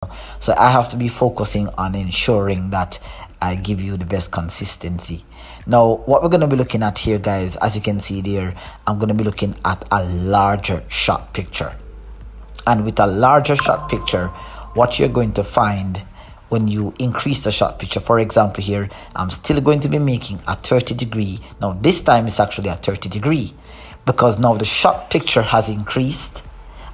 So I have to be focusing on ensuring that I give you the best consistency. Now, what we're going to be looking at here, guys, as you can see there, I'm going to be looking at a larger shot picture. And with a larger shot picture, what you're going to find when you increase the shot picture, for example here, I'm still going to be making a 30 degree. Now this time it's actually a 30 degree because now the shot picture has increased.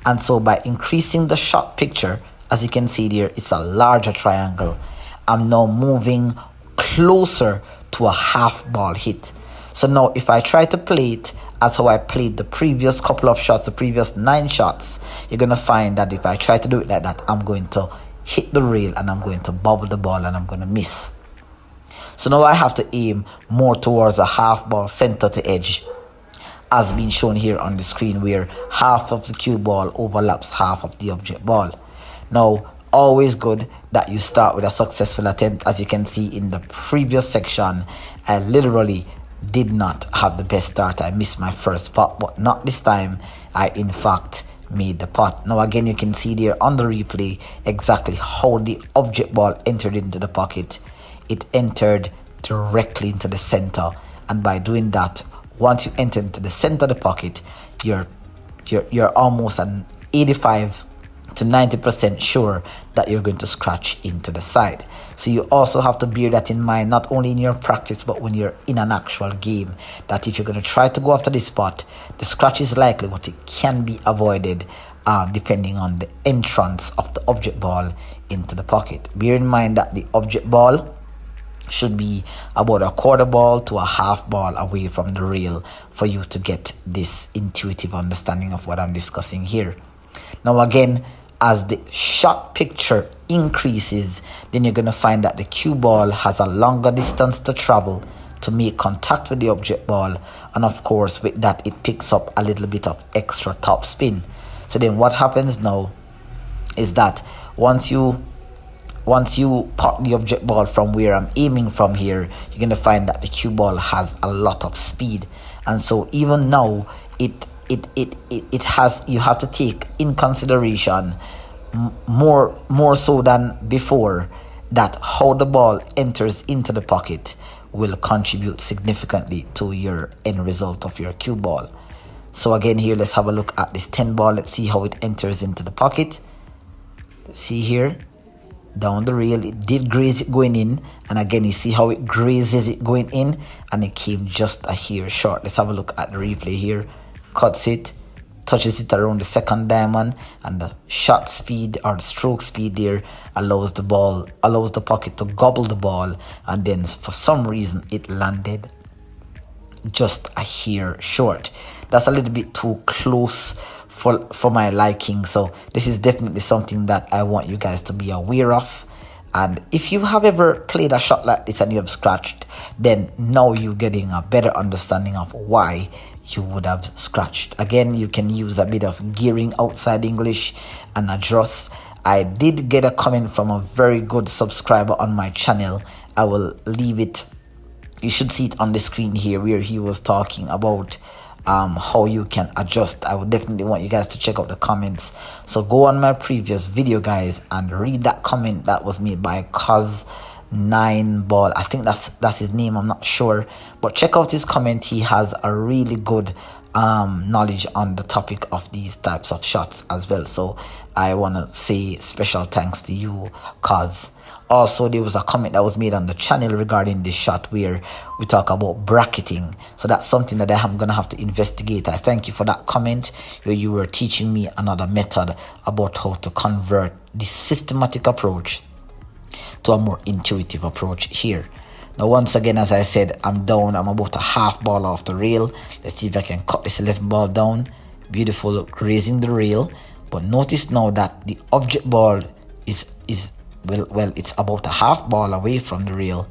And so by increasing the shot picture, as you can see there, it's a larger triangle. I'm now moving closer to a half ball hit. So now if I try to play it as how I played the previous couple of shots, the previous 9 shots, you're going to find that if I try to do it like that, I'm going to hit the rail and I'm going to bobble the ball and I'm going to miss. So now I have to aim more towards a half ball center to edge, as being shown here on the screen, where half of the cue ball overlaps half of the object ball. Now, always good that you start with a successful attempt. As you can see in the previous section, I literally did not have the best start. I missed my first putt, but not this time. I in fact made the putt. Now again, you can see there on the replay exactly how the object ball entered into the pocket. It entered directly into the center, and by doing that, once you enter into the center of the pocket, you're almost an 85 to 90% sure that you're going to scratch into the side. So you also have to bear that in mind, not only in your practice but when you're in an actual game, that if you're going to try to go after this spot, the scratch is likely, but it can be avoided depending on the entrance of the object ball into the pocket. Bear in mind that the object ball should be about a quarter ball to a half ball away from the rail for you to get this intuitive understanding of what I'm discussing here. Now again, as the shot picture increases, then you're going to find that the cue ball has a longer distance to travel to make contact with the object ball, and of course with that it picks up a little bit of extra top spin. So then what happens now is that once you pop the object ball from where I'm aiming from here, you're going to find that the cue ball has a lot of speed, and so even now it has, you have to take in consideration more so than before that how the ball enters into the pocket will contribute significantly to your end result of your cue ball. So again here, let's have a look at this 10 ball. Let's see how it enters into the pocket. See here, down the rail, it did graze it going in, and again you see how it grazes it going in, and it came just a hair short. Let's have a look at the replay here. Cuts it, touches it around the second diamond, and the shot speed or the stroke speed there allows the pocket to gobble the ball, and then for some reason it landed just a hair short. That's a little bit too close for my liking, so this is definitely something that I want you guys to be aware of. And if you have ever played a shot like this and you have scratched, then now you're getting a better understanding of why you would have scratched. Again, you can use a bit of gearing outside English and adjust. I did get a comment from a very good subscriber on my channel. I will leave it, you should see it on the screen here, where he was talking about how you can adjust. I would definitely want you guys to check out the comments. So go on my previous video, guys, and read that comment that was made by Cos9 Ball. I think that's his name, I'm not sure, but check out his comment. He has a really good knowledge on the topic of these types of shots as well. So I want to say special thanks to you, Cos. Also, there was a comment that was made on the channel regarding this shot where we talk about bracketing. So that's something that I'm going to have to investigate. I thank you for that comment where you were teaching me another method about how to convert this systematic approach to a more intuitive approach here. Now, once again, as I said, I'm down. I'm about a half ball off the rail. Let's see if I can cut this 11 ball down. Beautiful, grazing the rail. But notice now that the object ball is well, it's about a half ball away from the rail,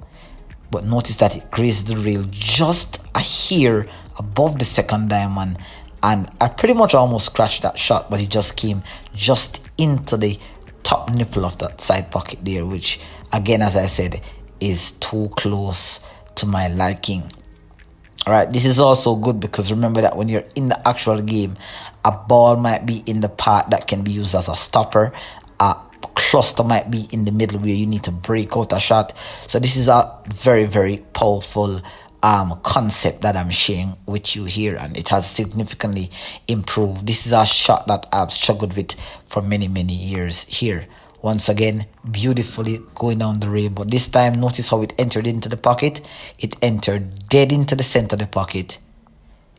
but notice that it grazes the rail just a hair above the second diamond, and I pretty much almost scratched that shot, but it just came just into the top nipple of that side pocket there, which again, as I said, is too close to my liking. All right, this is also good because remember that when you're in the actual game, a ball might be in the part that can be used as a stopper. A cluster might be in the middle where you need to break out a shot. So this is a very, very powerful concept that I'm sharing with you here, and it has significantly improved. This is a shot that I've struggled with for many years here. Once again, beautifully going down the rail, but this time notice how it entered into the pocket. It entered dead into the center of the pocket.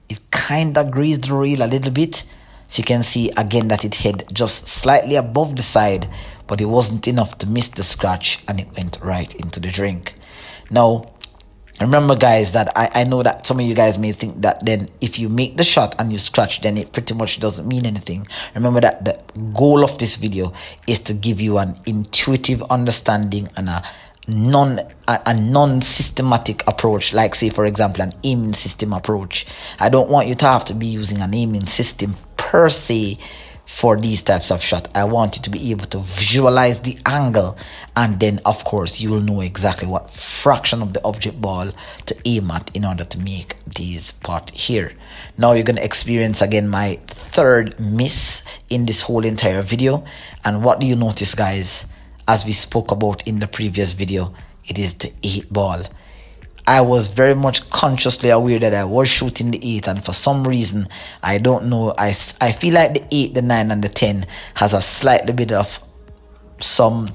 It kind of grazed the rail a little bit, so you can see again that it hit just slightly above the side, but it wasn't enough to miss the scratch, and it went right into the drink. Now remember guys that I know that some of you guys may think that then if you make the shot and you scratch, then it pretty much doesn't mean anything. Remember that the goal of this video is to give you an intuitive understanding and a non-systematic approach, like say for example an aiming system approach. I don't want you to have to be using an aiming system per se for these types of shot. I want you to be able to visualize the angle, and then of course you will know exactly what fraction of the object ball to aim at in order to make these pot here. Now you're going to experience again my third miss in this whole entire video. And what do you notice guys? As we spoke about in the previous video, it is the 8 ball. I was very much consciously aware that I was shooting the 8, and for some reason, I don't know, I feel like the 8, the 9 and the 10 has a slightly bit of some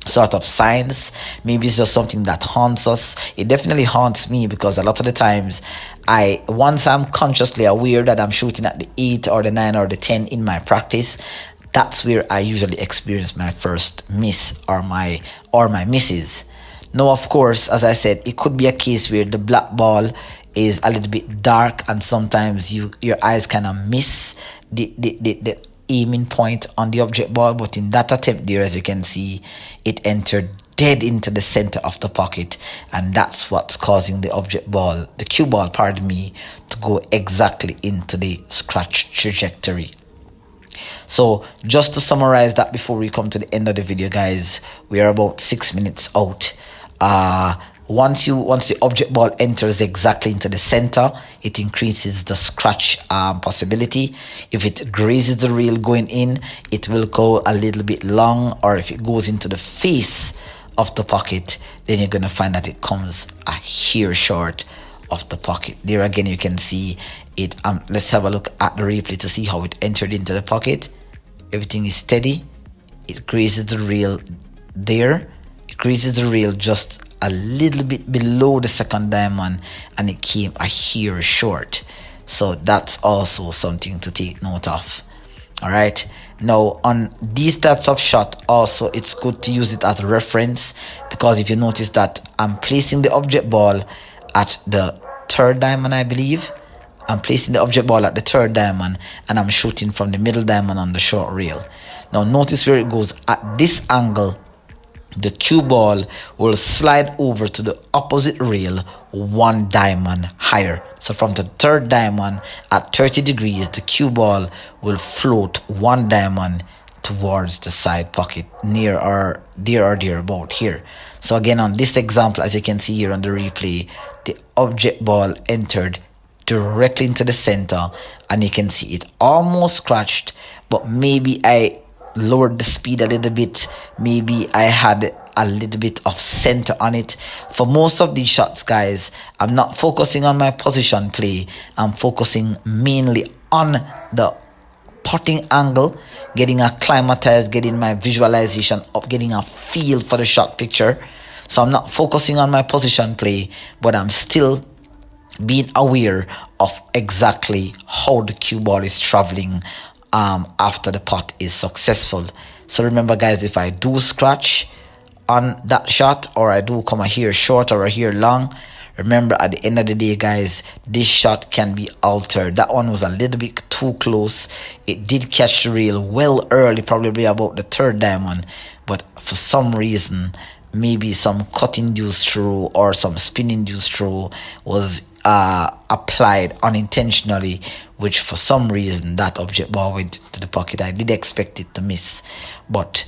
sort of signs. Maybe it's just something that haunts us. It definitely haunts me, because a lot of the times once I'm consciously aware that I'm shooting at the 8 or the 9 or the 10 in my practice, that's where I usually experience my first miss or my misses. Now, of course, as I said, it could be a case where the black ball is a little bit dark, and sometimes your eyes kind of miss the aiming point on the object ball. But in that attempt there, as you can see, it entered dead into the center of the pocket, and that's what's causing the object ball, the cue ball, pardon me, to go exactly into the scratch trajectory. So just to summarize that before we come to the end of the video guys, we are about 6 minutes out. Once the object ball enters exactly into the center, it increases the scratch possibility. If it grazes the rail going in, it will go a little bit long, or if it goes into the face of the pocket, then you're going to find that it comes a hair short of the pocket. There again you can see it. Let's have a look at the replay to see how it entered into the pocket. Everything is steady. It grazes the rail there. It grazes the rail just a little bit below the second diamond, and it came a hair short. So that's also something to take note of. All right, now on these types of shot also, it's good to use it as a reference, because if you notice that I'm placing the object ball at the third diamond, I believe I'm placing the object ball at the third diamond, and I'm shooting from the middle diamond on the short rail. Now notice where it goes. At this angle, the cue ball will slide over to the opposite rail 1 diamond higher. So from the third diamond at 30 degrees, the cue ball will float 1 diamond towards the side pocket, near or there about here. So again, on this example, as you can see here on the replay, the object ball entered directly into the center, and you can see it almost scratched, but maybe I lowered the speed a little bit. Maybe I had a little bit of center on it. For most of these shots guys, I'm not focusing on my position play. I'm focusing mainly on the putting angle, getting acclimatized, getting my visualization up, getting a feel for the shot picture. So I'm not focusing on my position play, but I'm still being aware of exactly how the cue ball is traveling after the putt is successful. So remember guys, if I do scratch on that shot, or I do come a hair short or a hair long, remember at the end of the day guys, this shot can be altered. That one was a little bit too close. It did catch the rail well early, probably about the third diamond, but for some reason, maybe some cut induced throw or some spin induced throw was applied unintentionally, which for some reason that object ball went into the pocket. I did expect it to miss, but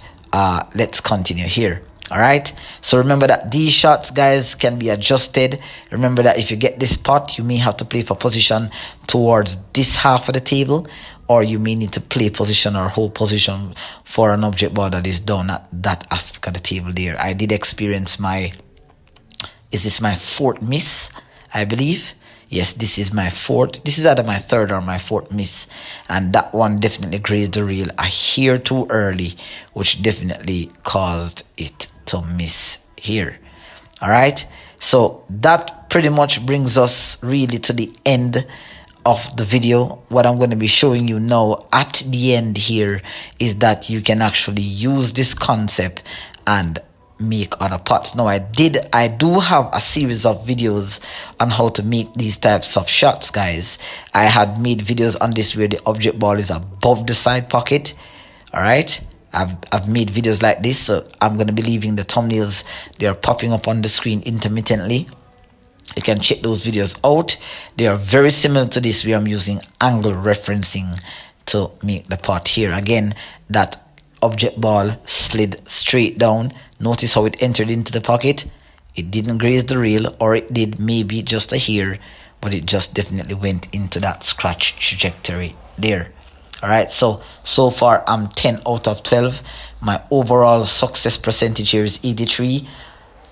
let's continue here. All right, so remember that these shots guys can be adjusted. Remember that if you get this pot, you may have to play for position towards this half of the table, or you may need to play position or hold position for an object ball that is down at that aspect of the table there. I did experience is this my fourth miss, I believe? Yes, this is my fourth. This is either my third or my fourth miss. And that one definitely grazed the reel a hair too early, which definitely caused it to miss here. All right. So that pretty much brings us really to the end of the video. What I'm going to be showing you now at the end here is that you can actually use this concept and make other pots. Now I do have a series of videos on how to make these types of shots, guys. I had made videos on this where the object ball is above the side pocket. All right, I've made videos like this, so I'm going to be leaving the thumbnails. They are popping up on the screen intermittently. You can check those videos out. They are very similar to this, where I'm using angle referencing to make the pot here. Again, that object ball slid straight down. Notice how it entered into the pocket. It didn't graze the reel, or it did maybe just a hair, but it just definitely went into that scratch trajectory there. All right, so far I'm 10 out of 12. My overall success percentage here is 83.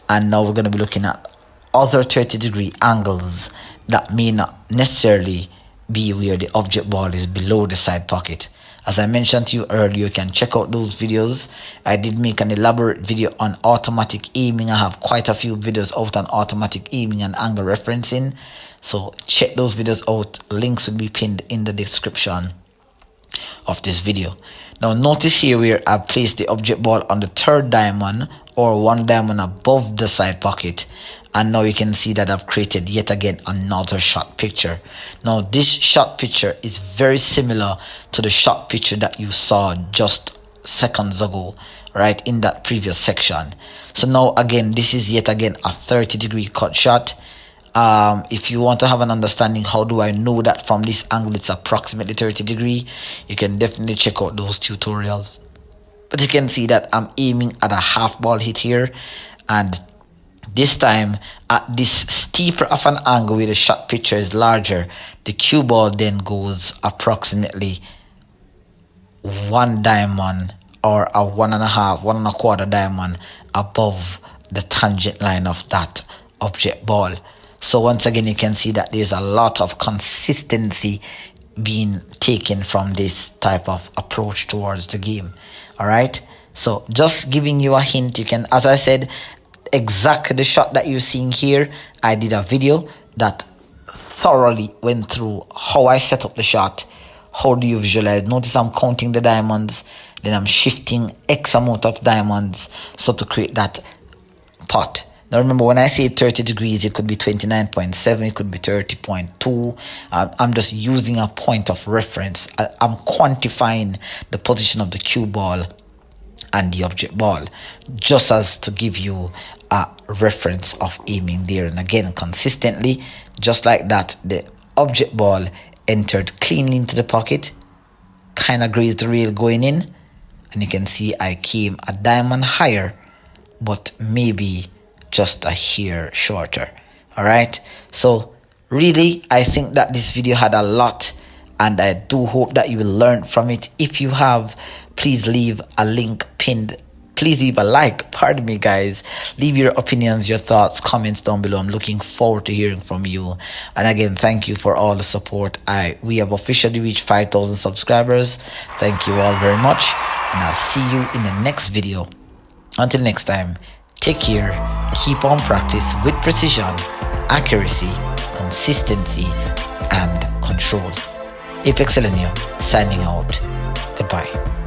And now we're going to be looking at other 30-degree angles that may not necessarily be where the object ball is below the side pocket. As I mentioned to you earlier, you can check out those videos. I did make an elaborate video on automatic aiming. I have quite a few videos out on automatic aiming and angle referencing. So check those videos out. Links will be pinned in the description of this video. Now notice here where I placed the object ball on the third diamond, or one diamond above the side pocket. And now you can see that I've created yet again another shot picture. Now this shot picture is very similar to the shot picture that you saw just seconds ago, right, in that previous section. So now again, this is yet again a 30-degree cut shot. If you want to have an understanding, how do I know that from this angle it's approximately 30 degree, you can definitely check out those tutorials. But you can see that I'm aiming at a half ball hit here, and this time at this steeper of an angle where the shot picture is larger, the cue ball then goes approximately one diamond, or a 1.25 diamond above the tangent line of that object ball. So once again, you can see that there's a lot of consistency being taken from this type of approach towards the game. All right, so just giving you a hint, you can, as I said, exactly the shot that you're seeing here, I did a video that thoroughly went through how I set up the shot. How do you visualize? Notice I'm counting the diamonds, then I'm shifting X amount of diamonds so to create that pot. Now remember, when I say 30 degrees, it could be 29.7, it could be 30.2. I'm just using a point of reference. I'm quantifying the position of the cue ball and the object ball, just as to give you a reference of aiming there. And again, consistently, just like that, the object ball entered cleanly into the pocket, kind of grazed the rail going in, and you can see I came a diamond higher, but maybe just a hair shorter. All right, so really I think that this video had a lot, and I do hope that you will learn from it. If you have, please leave a link pinned. Please leave a like, pardon me guys. Leave your opinions, your thoughts, comments down below. I'm looking forward to hearing from you. And again, thank you for all the support. We have officially reached 5,000 subscribers. Thank you all very much, and I'll see you in the next video. Until next time, take care, keep on practice with precision, accuracy, consistency, and control. Apex Selenium signing out. Goodbye.